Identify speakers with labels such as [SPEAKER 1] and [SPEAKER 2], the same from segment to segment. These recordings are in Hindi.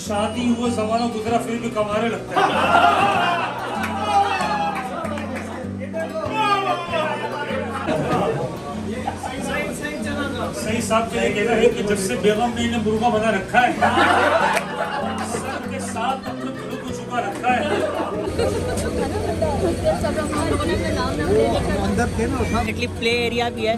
[SPEAKER 1] शादी हुआ जमाना गुजरा फिर भी कमाने लगता है। सही साहब के लिए कहना है कि जब से बेगम ने इन्हें मुर्गा बना रखा है, सर के साथ अपने दिलों को छुपा रखा है।
[SPEAKER 2] प्ले एरिया भी है।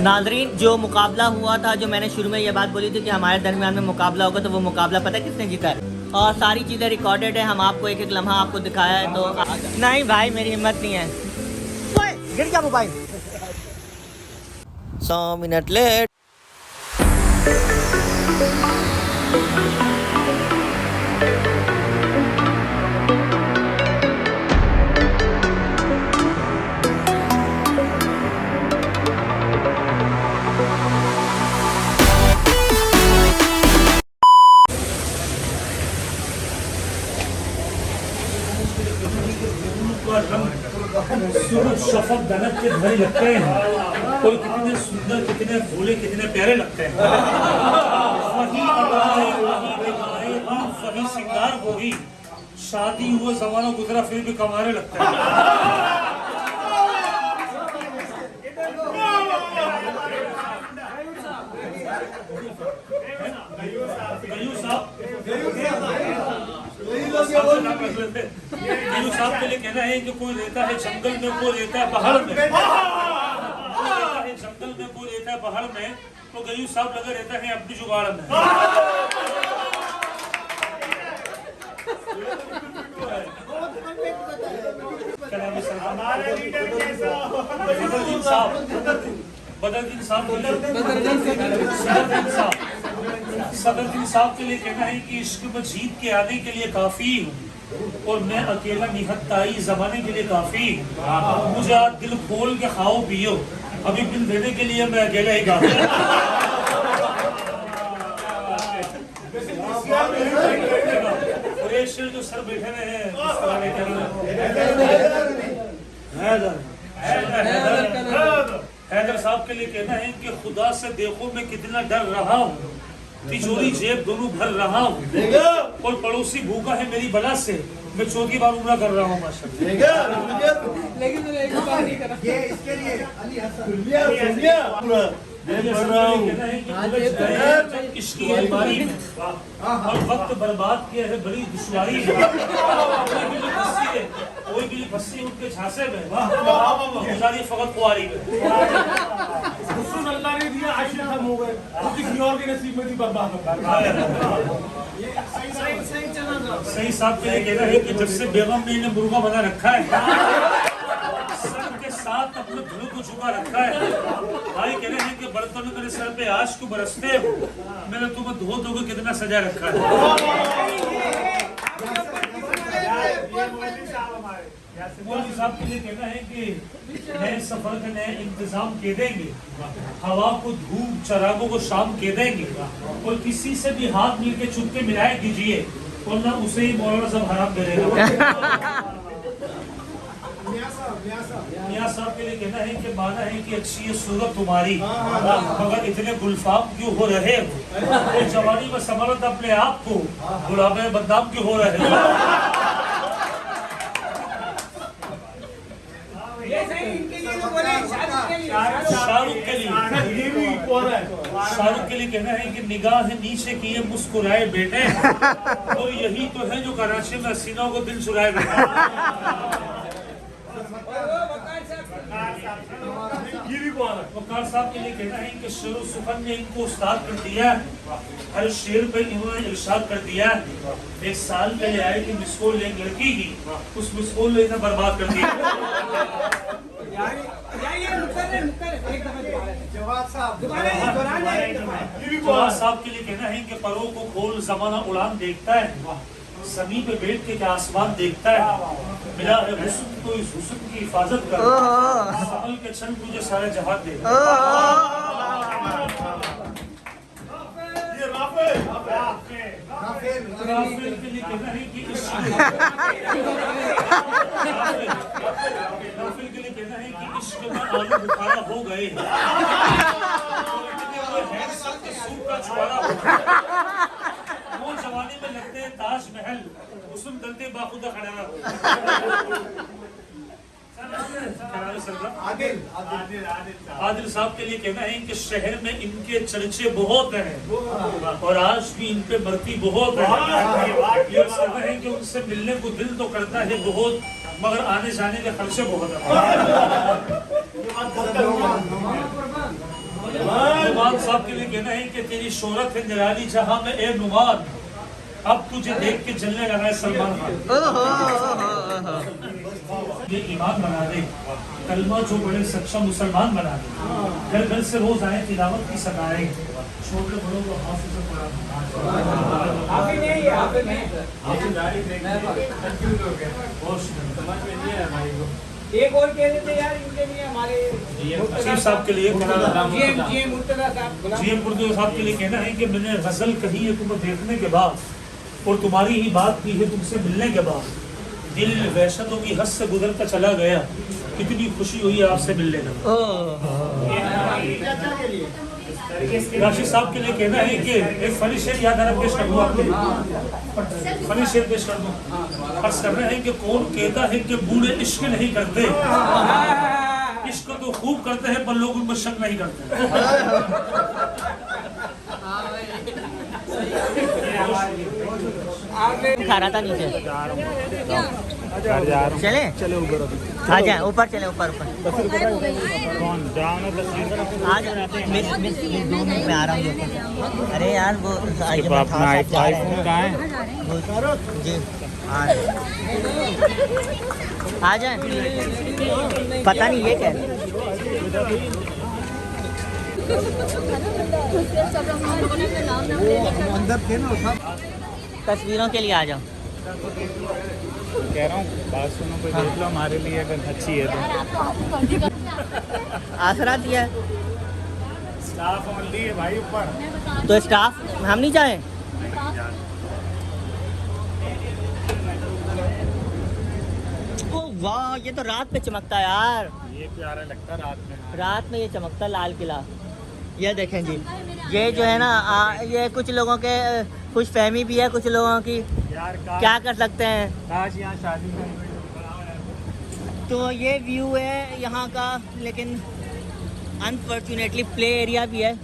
[SPEAKER 2] नाजरीन, जो मुकाबला हुआ था, जो मैंने शुरू में ये बात बोली थी कि हमारे दरमियान में मुकाबला होगा, तो वो मुकाबला पता है किसने जीता है? और सारी चीज़ें रिकॉर्डेड है, हम आपको एक एक लम्हा आपको दिखाया है। तो नहीं भाई, मेरी हिम्मत नहीं है। गिर गया मोबाइल। 100 minute late.
[SPEAKER 1] शफक दनक के धरे लगते हैं, कोई कितने सुंदर, कितने भोले, कितने प्यारे लगते हैं। वही अदाएं, वही दिखाएं, वही सिंगार, वही शादी हुआ जमाना गुजरा फिर भी कमाने लगता है। गयू साहब के लिए कहना है कि कोई रहता है जंगल में, कोई रहता है पहाड़ में। जंगल में कोई रहता है पहाड़ में, तो गयू साहब लगा रहता है अपनी जुगाड़ में। बदरुद्दीन साहब के लिए कहना है कि इश्क में जीत के आने के लिए काफी हूँ, और मैं अकेला निहत्ताई जमाने के लिए काफी हूँ। मुझे आज दिल खोल के खाओ पियो, अभी बिल देने के लिए मैं अकेला ही काफी हूँ। जो सर बैठे हैं हैदर साहब के लिए कहना है कि खुदा से देखो मैं कितना डर रहा हूँ, तिजोरी जेब दोनों भर रहा हूँ, और पड़ोसी भूखा है मेरी बला से, मैं चौथी बार उम्रा कर रहा हूँ माशाअल्लाह।
[SPEAKER 3] लेकिन मैंने एक बार नहीं करा। ये इसके लिए अली हसन
[SPEAKER 1] इश्क की अलमारी में और वक्त बर्बाद किया है बड़ी दुश्वारी में। कोई भी फंसी उनके झांसे में, गुजारी फकत कुआरी में।
[SPEAKER 4] अल्लाह ने दिया, आशिक खत्म हो गए, किसी और के नसीब में थी बर्बाद हो गया।
[SPEAKER 1] सही साहब के लिए कहना है कि जब से बेगम ने इन्हें मुर्गा बना रखा है, सर के साथ अपने दिलों को छुपा रखा है। भाई कह रहे हैं कि बर्तन मेरे सर पे आश को बरसते हो, मैंने तुम्हें धो धो के कितना सजा रखा है। मौलवी साहब के लिए कहना है कि नए सफर के नए इंतजाम के देंगे, हवा को धूप, चरागों को शाम के देंगे, और किसी से भी हाथ मिल के चुपके मिलाए दीजिए, और ना उसे ही मौलाना सब हराम करेगा। मियां साहब के लिए कहना है कि माना है कि अच्छी है सूरत तुम्हारी, मगर इतने गुलफाम क्यों हो रहे हो, और जवानी में संभालत अपने आप को, गुलाबे बदनाम क्यों हो रहे हो। शाहरुख के लिए कहना है कि निगाह नीचे किए मुस्कुराए बेटे, और यही तो है जो कराची में हसीनों को दिल चुराए बेटे। वकार साहब के लिए कहना है कि शेर सुखन ने इनको उस्ताद कर दिया, हर शेर पे इन्होंने इरशाद कर दिया। एक साल पहले आए कि मिसकोल एक लड़की की, उस मिसकोल ने इन्हें बर्बाद कर दिया। जवाब साहब के लिए कहना है कि परों को खोल जमाना उड़ान देखता है, समी पे बैठ के क्या आसमान देखता है, मिला है हुस्न तो इस हुस्न की हिफाजत कर, संभल के चल तुझे सारे जहां दे। राफेल के लिए कहना है कि राफेल के लिए कहना है कि इश्क में आलू बुखारा हो गए, वो जमाने में लगते हैं ताजमहल, उसमें दलते बाखुदा खड़ा रहा। आदिल साहब के लिए कहना है कि शहर में इनके चर्चे बहुत हैं और आज भी इन पे भर्ती बहुत है। ये सब है कि उनसे मिलने को दिल तो करता है बहुत, मगर आने जाने के खर्चे बहुत है। नुमान साहब के लिए कहना है कि तेरी शोहरत है निराली जहां में ए नुमान, अब तुझे देख के जलने लगा है सलमान खान। ये ईमान बना दे, कलमा जो बड़े सच्चा मुसलमान बना दे, घर घर से रोज आए तिलावत की सदाएं, छोटे बड़ों को हाफिज़ कुरान
[SPEAKER 5] एक और कह रहे थे यार इनके लिए हमारे
[SPEAKER 1] असीम साहब के लिए
[SPEAKER 5] जीएम मुर्तजा साहब
[SPEAKER 1] जीएम मुर्तजा साहब के लिए कहना है कि मैंने गजल कही है तुम्हें देखने के बाद और तुम्हारी ही बात की है तुमसे मिलने के बाद, दिल वहशतों की हद से गुजरता चला गया, कितनी खुशी हुई आपसे मिलने का। राशिद साहब के लिए कहना है कि एक फनी शेर याद आना पेश कर दूं आपको, फनी शेर पेश कर दूं। अर्ज कर रहे हैं कि कौन कहता है कि बूढ़े इश्क नहीं करते, इश्क तो खूब करते हैं पर लोग उन पर शक नहीं करते।
[SPEAKER 2] खा रहा था नीचे, चले चले ऊपर, आ जाए ऊपर, चले ऊपर ऊपर। आ जाओ, मैं 2 मिनट में आ रहा हूँ। अरे यार वो अपना आईफोन कहाँ है जी, आ जाए। पता नहीं ये क्या है।
[SPEAKER 3] अंदर थे ना सब
[SPEAKER 2] तस्वीरों के लिए आ जाओ।
[SPEAKER 4] कह रहा हूँ बात सुनो, कोई देख लो हमारे लिए अगर अच्छी है तो।
[SPEAKER 2] आसरा दिया है
[SPEAKER 4] स्टाफ ओनली है भाई ऊपर।
[SPEAKER 2] तो स्टाफ हम नहीं जाएं। ओ वाह, ये तो रात में चमकता है यार,
[SPEAKER 4] ये प्यारा लगता है रात में।
[SPEAKER 2] रात में ये चमकता है लाल किला। ये देखें जी, ये जो है ना ये कुछ लोगों के खुश फहमी भी है, कुछ लोगों की
[SPEAKER 4] यार
[SPEAKER 2] क्या कर सकते हैं।
[SPEAKER 4] काश यहाँ शादी का
[SPEAKER 2] तो ये व्यू है यहाँ का, लेकिन अनफॉर्चुनेटली प्ले एरिया भी है।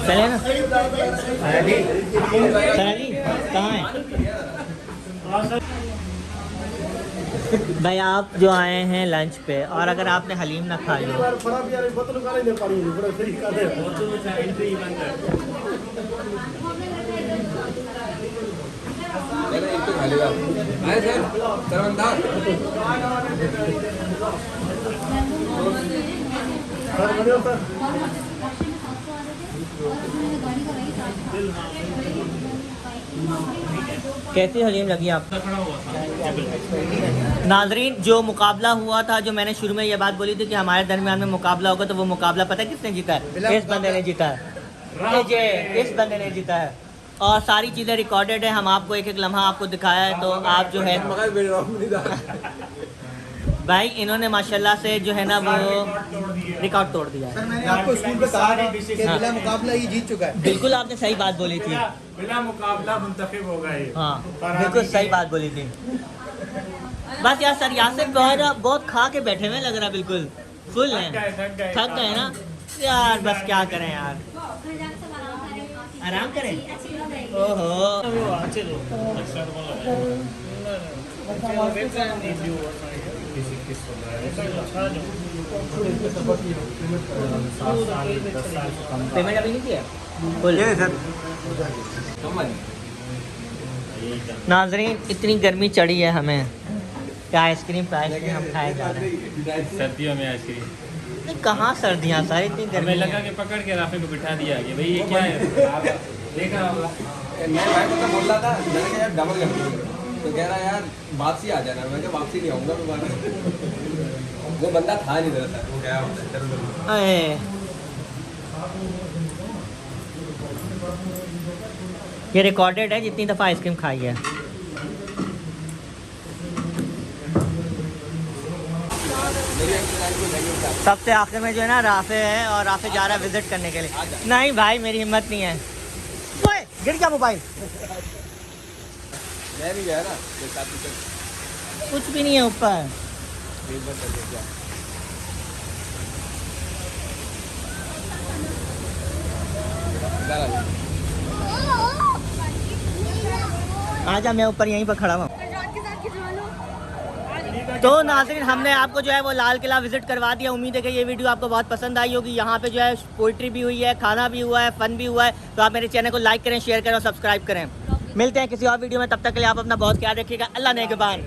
[SPEAKER 2] चले ना सराजी, कहाँ है भाई? आप जो आए हैं लंच पे और अगर आपने हलीम ना खा लिया कैसी हलीम लगी आपको? नाजरीन, जो मुकाबला हुआ था, जो मैंने शुरू में ये बात बोली थी कि हमारे दरमियान में मुकाबला होगा, तो वो मुकाबला पता है किसने जीता है? इस बंदे ने जीता है, इस बंदे ने जीता है। और सारी चीज़ें रिकॉर्डेड है, हम आपको एक एक लम्हा आपको दिखाया है, तो आप जो है भाई इन्होंने माशाल्लाह से जो है ना वो रिकॉर्ड तोड़ दिया है।
[SPEAKER 3] सर मैंने आपको स्कूल पे कहा था कि बिला मुकाबला ही जीत चुका है।
[SPEAKER 2] बिल्कुल आपने सही बात बोली थी,
[SPEAKER 4] बिना मुकाबला मुंतखब होगा ये।
[SPEAKER 2] हाँ बिल्कुल सही बात बोली थी। बस यार सर यासिर बहुत खा के बैठे हुए लग रहा, बिल्कुल फुल है, थक गए ना यार। बस क्या करें यार, आराम करें। ओहो पेमेंट अभी नहीं किया फुल?
[SPEAKER 3] सर
[SPEAKER 2] नाजरीन इतनी गर्मी चढ़ी है हमें क्या आइसक्रीम हम खाए जा रहे हैं।
[SPEAKER 6] सर्दियों में आइसक्रीम
[SPEAKER 2] नहीं, कहाँ सर्दियाँ सर, इतनी
[SPEAKER 6] हमें
[SPEAKER 2] गर्मी
[SPEAKER 6] लगा
[SPEAKER 2] है।
[SPEAKER 6] कि पकड़ के राफे को बिठा दिया कि भाई ये क्या है। आप देखा होगा
[SPEAKER 3] मैं भाई को तो बोल रहा था, मैंने कहा यार डबल कर दूंगा, तो कह रहा यार वापसी आ जाना। मैं कहा वापसी नहीं आऊँगा दोबारा। वो बंदा था नहीं दरअसल, वो गया होता है चलो।
[SPEAKER 2] अये, ये रिकॉर्डेड है जितनी दफ़ा आइसक्रीम खाई है। सबसे आखिर में जो है ना राफे है, और राफे जा रहा है विजिट करने के लिए। नहीं भाई मेरी हिम्मत नहीं है। ओए, गिर गया मोबाइल।
[SPEAKER 3] मैं भी गया ना मेरे साथ भी
[SPEAKER 2] कुछ भी नहीं है ऊपर। आजा, मैं ऊपर यहीं पर खड़ा हूँ। तो नाज़रीन हमने आपको जो है वो लाल किला विजिट करवा दिया। उम्मीद है कि ये वीडियो आपको बहुत पसंद आई होगी। यहाँ पे जो है पोइट्री भी हुई है, खाना भी हुआ है, फन भी हुआ है। तो आप मेरे चैनल को लाइक करें, शेयर करें और सब्सक्राइब करें। मिलते हैं किसी और वीडियो में, तब तक के लिए आप अपना बहुत ख्याल रखिएगा। अल्लाह नेगहबान।